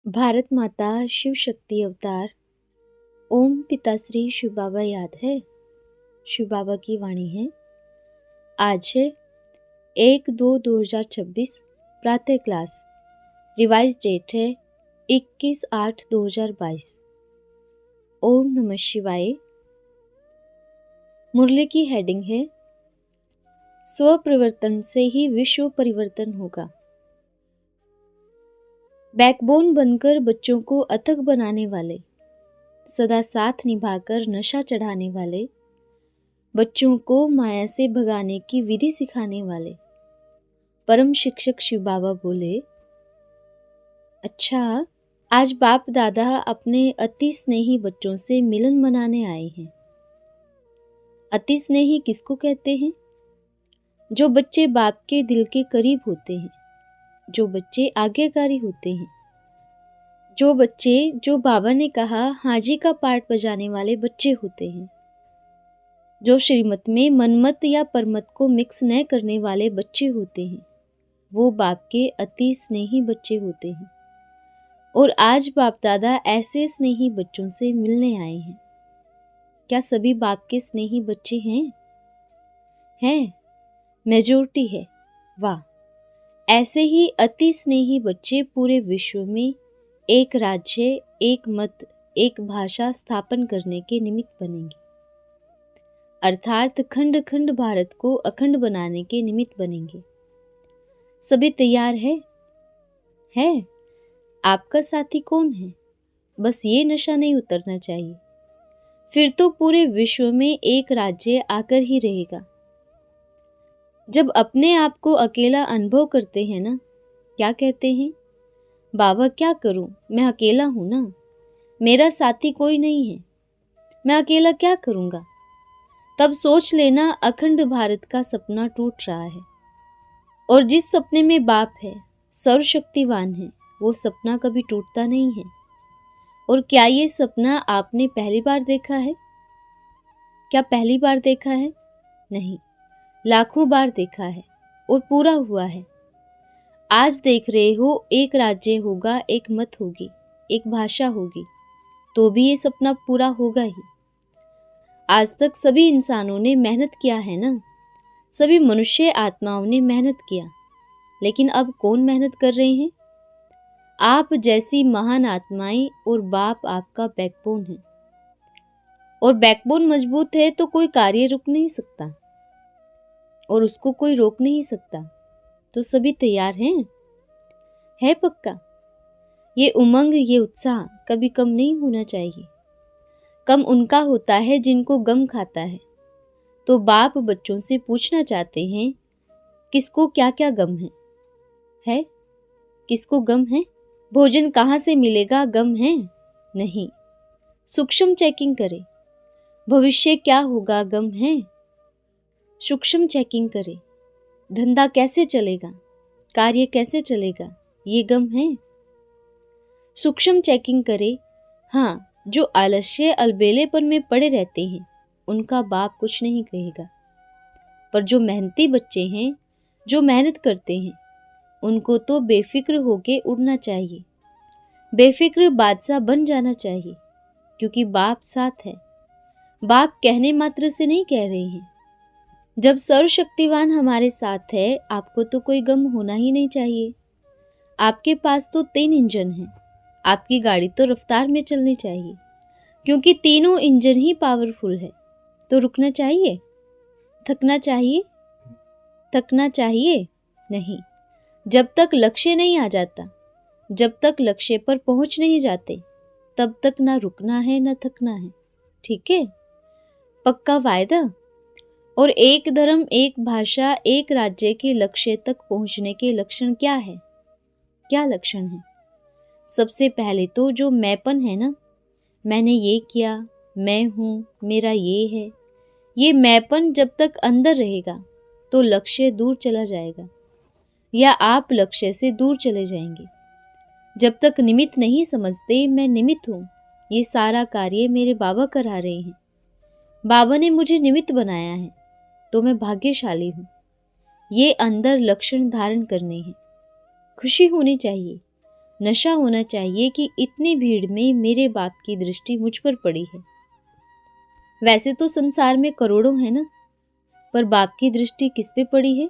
भारत माता शिव शक्ति अवतार ओम पिताश्री शिव बाबा याद है। शिव बाबा की वाणी है। आज है 1-2-2026 प्रातः क्लास। रिवाइज डेट है 21-8-2022। ओम नमः शिवाय। मुरली की हेडिंग है स्व परिवर्तन से ही विश्व परिवर्तन होगा। बैकबोन बनकर बच्चों को अथक बनाने वाले, सदा साथ निभाकर नशा चढ़ाने वाले, बच्चों को माया से भगाने की विधि सिखाने वाले परम शिक्षक शिव बाबा बोले, अच्छा, आज बाप दादा अपने अति स्नेही बच्चों से मिलन मनाने आए हैं। अति स्नेही किसको कहते हैं? जो बच्चे बाप के दिल के करीब होते हैं, जो बच्चे आज्ञाकारी होते हैं, जो बच्चे जो बाबा ने कहा हाजी का पार्ट बजाने वाले बच्चे होते हैं, जो श्रीमत में मनमत या परमत को मिक्स न करने वाले बच्चे होते हैं, वो बाप के अति स्नेही बच्चे होते हैं। और आज बाप दादा ऐसे स्नेही बच्चों से मिलने आए हैं। क्या सभी बाप के स्नेही बच्चे हैं? हैं, मेजॉरिटी है। वाह! ऐसे ही अति स्नेही बच्चे पूरे विश्व में एक राज्य, एक मत, एक भाषा स्थापन करने के निमित्त बनेंगे, अर्थात खंड खंड भारत को अखंड बनाने के निमित्त बनेंगे। सभी तैयार है? आपका साथी कौन है? बस ये नशा नहीं उतरना चाहिए, फिर तो पूरे विश्व में एक राज्य आकर ही रहेगा। जब अपने आप को अकेला अनुभव करते हैं ना, क्या कहते हैं? बाबा क्या करूं, मैं अकेला हूं ना, मेरा साथी कोई नहीं है, मैं अकेला क्या करूंगा। तब सोच लेना अखंड भारत का सपना टूट रहा है। और जिस सपने में बाप है, सर्वशक्तिवान है, वो सपना कभी टूटता नहीं है। और क्या ये सपना आपने पहली बार देखा है? क्या पहली बार देखा है? नहीं, लाखों बार देखा है और पूरा हुआ है। आज देख रहे हो, एक राज्य होगा, एक मत होगी, एक भाषा होगी, तो भी ये सपना पूरा होगा ही। आज तक सभी इंसानों ने मेहनत किया है ना, सभी मनुष्य आत्माओं ने मेहनत किया, लेकिन अब कौन मेहनत कर रहे हैं? आप जैसी महान आत्माएं, और बाप आपका बैकबोन है। और बैकबोन मजबूत है तो कोई कार्य रुक नहीं सकता और उसको कोई रोक नहीं सकता। तो सभी तैयार हैं? है पक्का? ये उमंग, ये उत्साह कभी कम नहीं होना चाहिए। कम उनका होता है जिनको गम खाता है। तो बाप बच्चों से पूछना चाहते हैं, किसको क्या क्या गम है? किसको गम है? भोजन कहाँ से मिलेगा, गम है? नहीं। सूक्ष्म चेकिंग करें। भविष्य क्या होगा, गम है? सूक्ष्म चेकिंग करें। धंधा कैसे चलेगा, कार्य कैसे चलेगा, ये गम है? सूक्ष्म चेकिंग करें। हाँ, जो आलस्य अलबेलेपन में पड़े रहते हैं, उनका बाप कुछ नहीं कहेगा। पर जो मेहनती बच्चे हैं, जो मेहनत करते हैं, उनको तो बेफिक्र होके उड़ना चाहिए, बेफिक्र बादशाह बन जाना चाहिए, क्योंकि बाप साथ है। बाप कहने मात्र से नहीं कह रहे हैं। जब सर्वशक्तिवान हमारे साथ है, आपको तो कोई गम होना ही नहीं चाहिए। आपके पास तो 3 इंजन हैं, आपकी गाड़ी तो रफ्तार में चलनी चाहिए, क्योंकि तीनों इंजन ही पावरफुल है। तो रुकना चाहिए? थकना चाहिए? थकना चाहिए नहीं। जब तक लक्ष्य नहीं आ जाता, जब तक लक्ष्य पर पहुंच नहीं जाते, तब तक ना रुकना है ना थकना है। ठीक है? पक्का वायदा? और एक धर्म, एक भाषा, एक राज्य के लक्ष्य तक पहुंचने के लक्षण क्या है? क्या लक्षण है? सबसे पहले तो जो मैंपन है ना, मैंने ये किया, मैं हूं, मेरा ये है, ये मैंपन जब तक अंदर रहेगा तो लक्ष्य दूर चला जाएगा, या आप लक्ष्य से दूर चले जाएंगे। जब तक निमित्त नहीं समझते मैं निमित्त हूं, ये सारा कार्य मेरे बाबा करा रहे हैं, बाबा ने मुझे निमित्त बनाया है, तो मैं भाग्यशाली हूं। ये अंदर लक्षण धारण करने हैं। खुशी होनी चाहिए, नशा होना चाहिए कि इतनी भीड़ में मेरे बाप की दृष्टि मुझ पर पड़ी है। वैसे तो संसार में करोड़ों हैं ना, पर बाप की दृष्टि किस पे पड़ी है?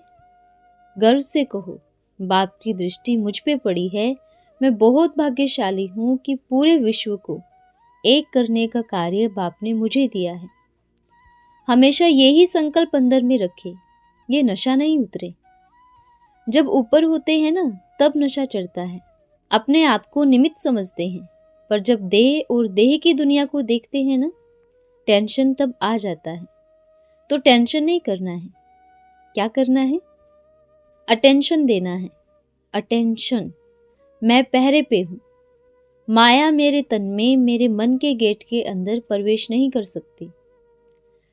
गर्व से कहो, बाप की दृष्टि मुझ पे पड़ी है। मैं बहुत भाग्यशाली हूँ कि पूरे विश्व को एक करने का कार्य बाप ने मुझे दिया है। हमेशा यही संकल्प अंदर में रखे, ये नशा नहीं उतरे। जब ऊपर होते हैं ना, तब नशा चढ़ता है। अपने आप को निमित्त समझते हैं, पर जब देह और देह की दुनिया को देखते हैं ना, टेंशन तब आ जाता है। तो टेंशन नहीं करना है। क्या करना है? अटेंशन देना है। अटेंशन। मैं पहरे पे हूँ। माया मेरे तन में, मेरे मन के गेट के अंदर प्रवेश नहीं कर सकती।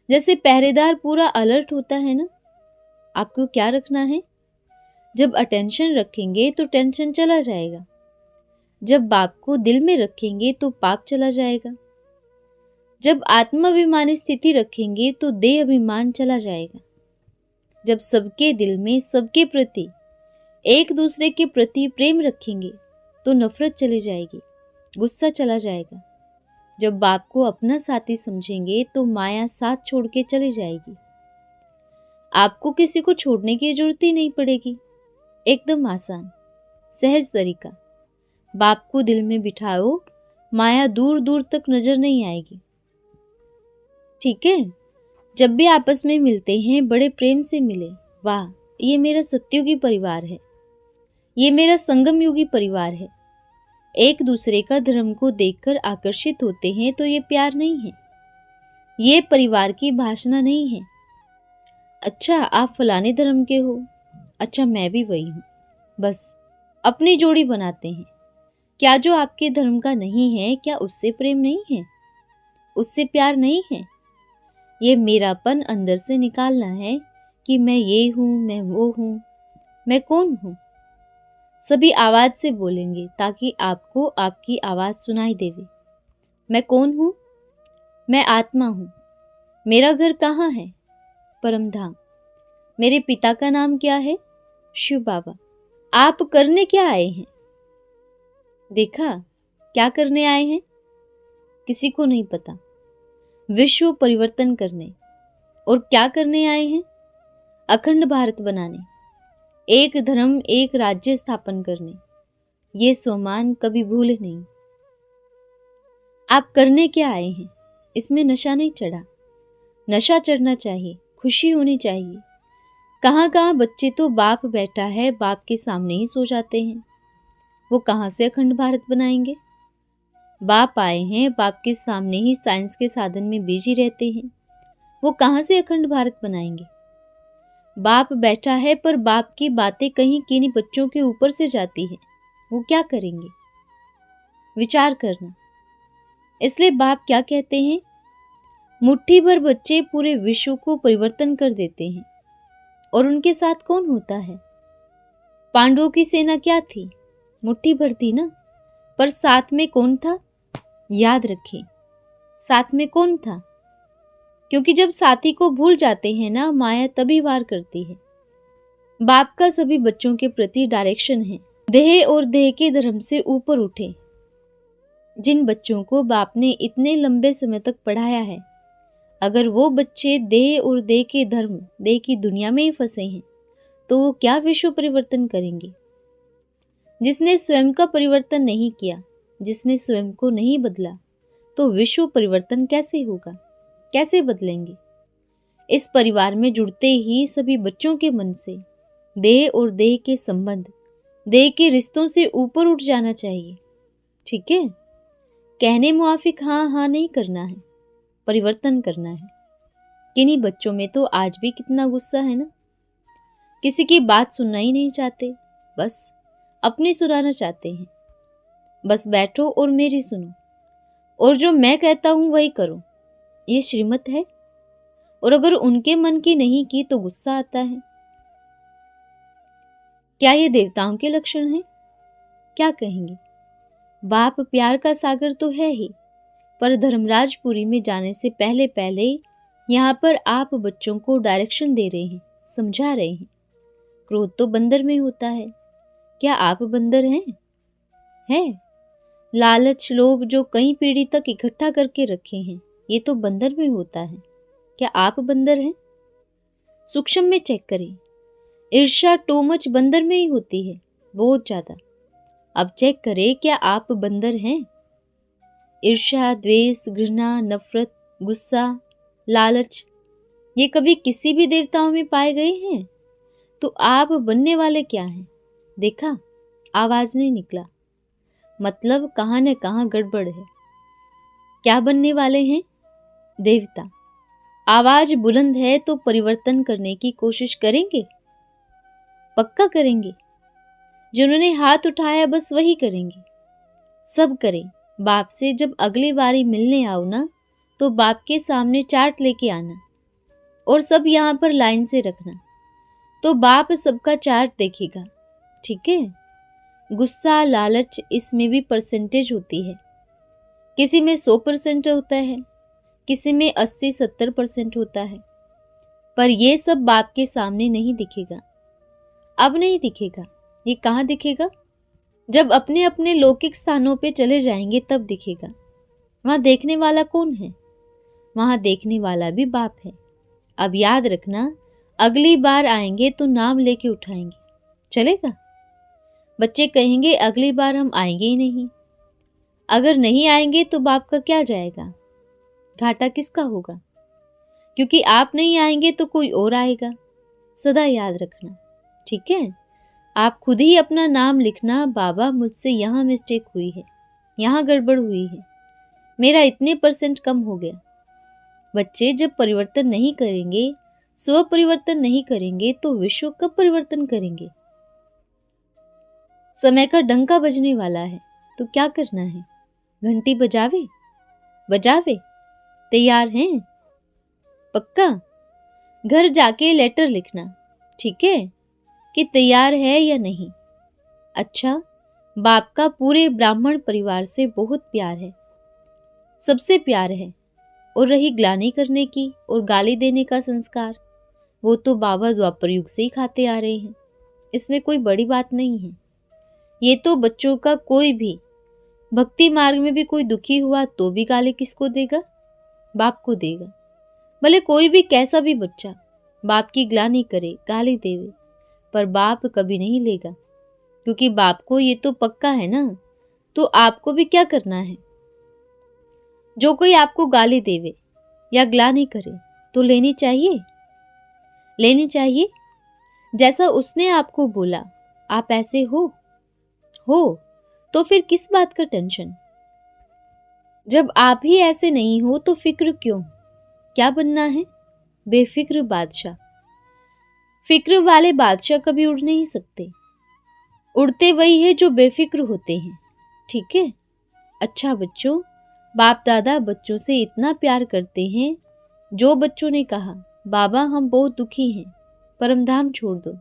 जैसे पहरेदार पूरा अलर्ट होता है ना, आपको क्या रखना है? जब अटेंशन रखेंगे तो टेंशन चला जाएगा। जब बाप को दिल में रखेंगे तो पाप चला जाएगा। जब आत्माभिमानी स्थिति रखेंगे तो देह अभिमान चला जाएगा। जब सबके दिल में सबके प्रति, एक दूसरे के प्रति प्रेम रखेंगे तो नफरत चली जाएगी, गुस्सा चला जाएगा। जब बाप को अपना साथी समझेंगे तो माया साथ छोड़ के चली जाएगी। आपको किसी को छोड़ने की जरूरत ही नहीं पड़ेगी। एकदम आसान, सहज तरीका। बाप को दिल में बिठाओ, माया दूर दूर तक नजर नहीं आएगी। ठीक है? जब भी आपस में मिलते हैं, बड़े प्रेम से मिले। वाह, ये मेरा सत्युगी परिवार है, ये मेरा संगम युगी परिवार है। एक दूसरे का धर्म को देखकर आकर्षित होते हैं तो ये प्यार नहीं है, ये परिवार की भाषणा नहीं है। अच्छा, आप फलाने धर्म के हो, अच्छा मैं भी वही हूँ, बस अपनी जोड़ी बनाते हैं। क्या जो आपके धर्म का नहीं है, क्या उससे प्रेम नहीं है, उससे प्यार नहीं है? ये मेरापन अंदर से निकालना है कि मैं ये हूँ, मैं वो हूँ, मैं कौन हूँ। सभी आवाज से बोलेंगे ताकि आपको आपकी आवाज सुनाई देवे। मैं कौन हूँ? मैं आत्मा हूँ। मेरा घर कहाँ है? परम धाम। मेरे पिता का नाम क्या है? शिव बाबा। आप करने क्या आए हैं? देखा, क्या करने आए हैं? किसी को नहीं पता। विश्व परिवर्तन करने। और क्या करने आए हैं? अखंड भारत बनाने, एक धर्म एक राज्य स्थापन करने। ये स्वमान कभी भूले नहीं। आप करने क्या आए हैं? इसमें नशा नहीं चढ़ा। नशा चढ़ना चाहिए, खुशी होनी चाहिए। कहाँ कहाँ बच्चे तो बाप बैठा है, बाप के सामने ही सो जाते हैं। वो कहाँ से अखंड भारत बनाएंगे? बाप आए हैं, बाप के सामने ही साइंस के साधन में बिजी रहते हैं। वो कहाँ से अखंड भारत बनाएंगे? बाप बैठा है, पर बाप की बातें कहीं किन्हीं बच्चों के ऊपर से जाती है। वो क्या करेंगे? विचार करना। इसलिए बाप क्या कहते हैं? मुट्ठी भर बच्चे पूरे विश्व को परिवर्तन कर देते हैं। और उनके साथ कौन होता है? पांडवों की सेना क्या थी? मुट्ठी भर थी ना, पर साथ में कौन था? याद रखें, साथ में कौन था? क्योंकि जब साथी को भूल जाते हैं ना, माया तभी वार करती है। बाप का सभी बच्चों के प्रति डायरेक्शन है, देह और देह के धर्म से ऊपर उठे। जिन बच्चों को बाप ने इतने लंबे समय तक पढ़ाया है, अगर वो बच्चे देह और देह के धर्म, देह की दुनिया में ही फंसे हैं, तो वो क्या विश्व परिवर्तन करेंगे? जिसने स्वयं का परिवर्तन नहीं किया, जिसने स्वयं को नहीं बदला, तो विश्व परिवर्तन कैसे होगा? कैसे बदलेंगे? इस परिवार में जुड़ते ही सभी बच्चों के मन से देह और देह के संबंध, देह के रिश्तों से ऊपर उठ जाना चाहिए। ठीक है? कहने मुआफिक हाँ हाँ नहीं करना है, परिवर्तन करना है। किन्हीं बच्चों में तो आज भी कितना गुस्सा है ना, किसी की बात सुनना ही नहीं चाहते, बस अपनी सुनाना चाहते हैं। बस बैठो और मेरी सुनो, और जो मैं कहता हूं वही करो, ये श्रीमत है। और अगर उनके मन की नहीं की तो गुस्सा आता है। क्या ये देवताओं के लक्षण हैं? क्या कहेंगे? बाप प्यार का सागर तो है ही, पर धर्मराजपुरी में जाने से पहले पहले यहाँ पर आप बच्चों को डायरेक्शन दे रहे हैं, समझा रहे हैं। क्रोध तो बंदर में होता है, क्या आप बंदर हैं? है? लालच, लोभ जो कई पीढ़ी तक इकट्ठा करके रखे हैं, ये तो बंदर में होता है। क्या आप बंदर हैं? सूक्ष्म में चेक करें। ईर्ष्या टू मच बंदर में ही होती है, बहुत ज्यादा। अब चेक करें, क्या आप बंदर हैं? ईर्ष्या, द्वेष, घृणा, नफरत, गुस्सा, लालच, ये कभी किसी भी देवताओं में पाए गए हैं? तो आप बनने वाले क्या हैं? देखा, आवाज नहीं निकला, मतलब कहाँ न कहाँ गड़बड़ है। क्या बनने वाले हैं? देवता। आवाज बुलंद है तो परिवर्तन करने की कोशिश करेंगे? पक्का करेंगे। जिन्होंने हाथ उठाया बस वही करेंगे। सब करें। बाप से जब अगली बारी मिलने आओ ना, तो बाप के सामने चार्ट लेके आना और सब यहाँ पर लाइन से रखना, तो बाप सबका चार्ट देखेगा। ठीक है? गुस्सा, लालच, इसमें भी परसेंटेज होती है। किसी में 100% होता है, किसी में 80-70% होता है। पर ये सब बाप के सामने नहीं दिखेगा। अब नहीं दिखेगा। ये कहाँ दिखेगा? जब अपने अपने लौकिक स्थानों पे चले जाएंगे तब दिखेगा। वहां देखने वाला कौन है? वहां देखने वाला भी बाप है। अब याद रखना, अगली बार आएंगे तो नाम लेके उठाएंगे। चलेगा? बच्चे कहेंगे अगली बार हम आएंगे ही नहीं। अगर नहीं आएंगे तो बाप का क्या जाएगा? घाटा किसका होगा? क्योंकि आप नहीं आएंगे तो कोई और आएगा। सदा याद रखना। ठीक है? आप खुद ही अपना नाम लिखना, बाबा मुझसे यहाँ मिस्टेक हुई है, यहाँ गड़बड़ हुई है, मेरा इतने % कम हो गया। बच्चे जब परिवर्तन नहीं करेंगे, स्व परिवर्तन नहीं करेंगे, तो विश्व कब परिवर्तन करेंगे? समय का डंका बजने वाला है, तो क्या करना है? घंटी बजावे? बजावे? तैयार हैं? पक्का? घर जाके लेटर लिखना, ठीक है, कि तैयार है या नहीं। अच्छा, बाप का पूरे ब्राह्मण परिवार से बहुत प्यार है, सबसे प्यार है। और रही ग्लानि करने की और गाली देने का संस्कार, वो तो बाबा द्वापर युग से ही खाते आ रहे हैं, इसमें कोई बड़ी बात नहीं है। ये तो बच्चों का कोई भी भक्ति मार्ग में भी कोई दुखी हुआ तो भी गाली किसको देगा? बाप को देगा। भले कोई भी कैसा भी बच्चा बाप की ग्लानि करे, गाली देवे, पर बाप कभी नहीं लेगा, क्योंकि बाप को ये तो पक्का है ना। तो आपको भी क्या करना है? जो कोई आपको गाली देवे या ग्लानि करे तो लेनी चाहिए, लेनी चाहिए। जैसा उसने आपको बोला आप ऐसे हो तो फिर किस बात का टेंशन? जब आप ही ऐसे नहीं हो तो फिक्र क्यों? क्या बनना है? बेफिक्र बादशाह। फिक्र वाले बादशाह कभी उड़ नहीं सकते। उड़ते वही है जो बेफिक्र होते हैं। ठीक है? अच्छा बच्चों, बाप दादा बच्चों से इतना प्यार करते हैं। जो बच्चों ने कहा बाबा हम बहुत दुखी हैं, परमधाम छोड़ दो,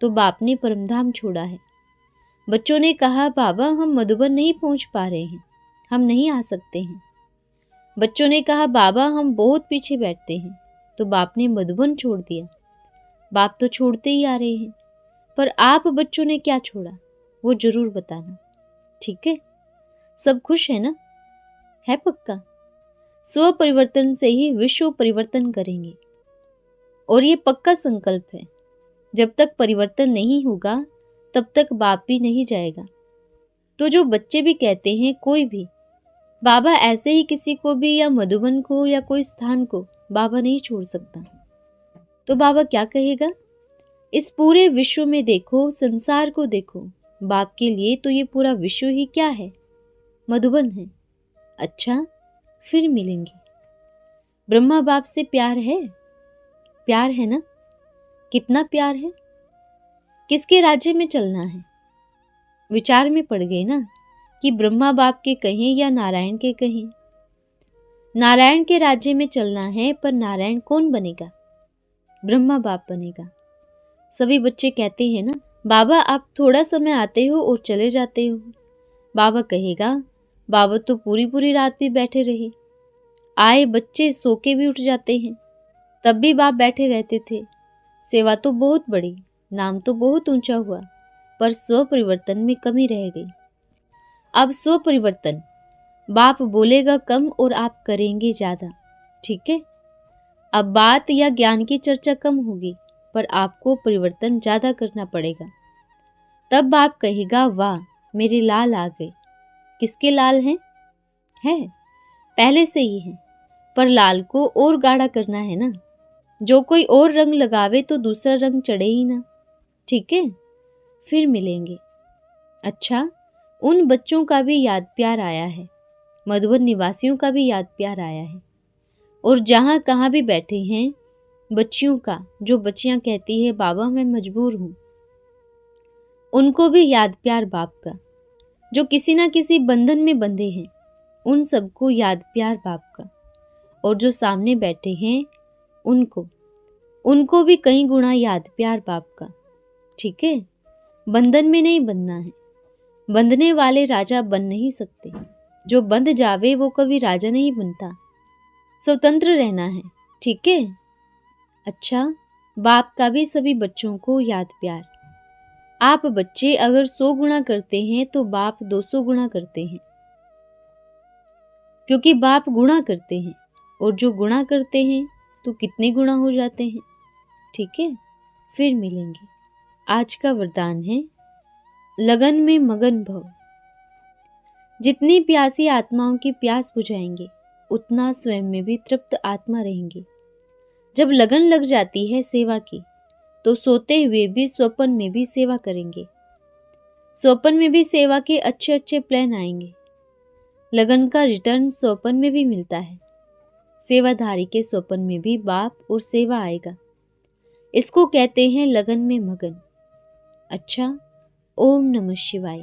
तो बाप ने परमधाम छोड़ा है। बच्चों ने कहा बाबा हम मधुबन नहीं पहुंच पा रहे हैं, हम नहीं आ सकते हैं। बच्चों ने कहा बाबा हम बहुत पीछे बैठते हैं, तो बाप ने मधुबन छोड़ दिया। बाप तो छोड़ते ही आ रहे हैं, पर आप बच्चों ने क्या छोड़ा वो जरूर बताना। ठीक है? सब खुश है ना? है पक्का? स्व परिवर्तन से ही विश्व परिवर्तन करेंगे, और ये पक्का संकल्प है। जब तक परिवर्तन नहीं होगा तब तक बाप भी नहीं जाएगा। तो जो बच्चे भी कहते हैं कोई भी बाबा ऐसे ही किसी को भी, या मधुबन को या कोई स्थान को बाबा नहीं छोड़ सकता, तो बाबा क्या कहेगा? इस पूरे विश्व में देखो, संसार को देखो, बाप के लिए तो ये पूरा विश्व ही क्या है? मधुबन है। अच्छा, फिर मिलेंगे। ब्रह्मा बाप से प्यार है? प्यार है ना? कितना प्यार है? किसके राज्य में चलना है? विचार में पड़ गए ना कि ब्रह्मा बाप के कहें या नारायण के कहें। नारायण के राज्य में चलना है, पर नारायण कौन बनेगा? ब्रह्मा बाप बनेगा। सभी बच्चे कहते हैं ना बाबा आप थोड़ा समय आते हो और चले जाते हो। बाबा कहेगा बाबा तो पूरी पूरी रात भी बैठे रहे, आए बच्चे सो के भी उठ जाते हैं, तब भी बाप बैठे रहते थे। सेवा तो बहुत बड़ी, नाम तो बहुत ऊंचा हुआ, पर स्व परिवर्तन में कमी रह गई। अब स्व परिवर्तन, बाप बोलेगा कम और आप करेंगे ज़्यादा। ठीक है, अब बात या ज्ञान की चर्चा कम होगी, पर आपको परिवर्तन ज़्यादा करना पड़ेगा। तब बाप कहेगा वाह मेरे लाल आ गए। किसके लाल हैं? है पहले से ही हैं, पर लाल को और गाढ़ा करना है ना। जो कोई और रंग लगावे तो दूसरा रंग चढ़े ही ना। ठीक है, फिर मिलेंगे। अच्छा, उन बच्चों का भी याद प्यार आया है, मधुबन निवासियों का भी याद प्यार आया है, और जहाँ कहाँ भी बैठे हैं बच्चियों का, जो बच्चियाँ कहती है बाबा मैं मजबूर हूँ, उनको भी याद प्यार बाप का। जो किसी ना किसी बंधन में बंधे हैं उन सबको याद प्यार बाप का, और जो सामने बैठे हैं उनको भी कई गुना याद प्यार बाप का। ठीक है, बंधन में नहीं बंधना है। बंधने वाले राजा बन नहीं सकते, जो बंध जावे वो कभी राजा नहीं बनता। स्वतंत्र रहना है। ठीक है। अच्छा, बाप का भी सभी बच्चों को याद प्यार। आप बच्चे अगर 100 गुना करते हैं तो बाप 200 गुना करते हैं, क्योंकि बाप गुणा करते हैं, और जो गुणा करते हैं तो कितने गुणा हो जाते हैं। ठीक है, फिर मिलेंगे। आज का वरदान है लगन में मगन भव। जितनी प्यासी आत्माओं की प्यास बुझाएंगे उतना स्वयं में भी तृप्त आत्मा रहेंगे। जब लगन लग जाती है सेवा की तो सोते हुए भी स्वप्न में भी सेवा करेंगे। स्वप्न में भी सेवा के अच्छे अच्छे प्लान आएंगे। लगन का रिटर्न स्वप्न में भी मिलता है। सेवाधारी के स्वप्न में भी बाप और सेवा आएगा। इसको कहते हैं लगन में मगन। अच्छा, ओम नमः शिवाय।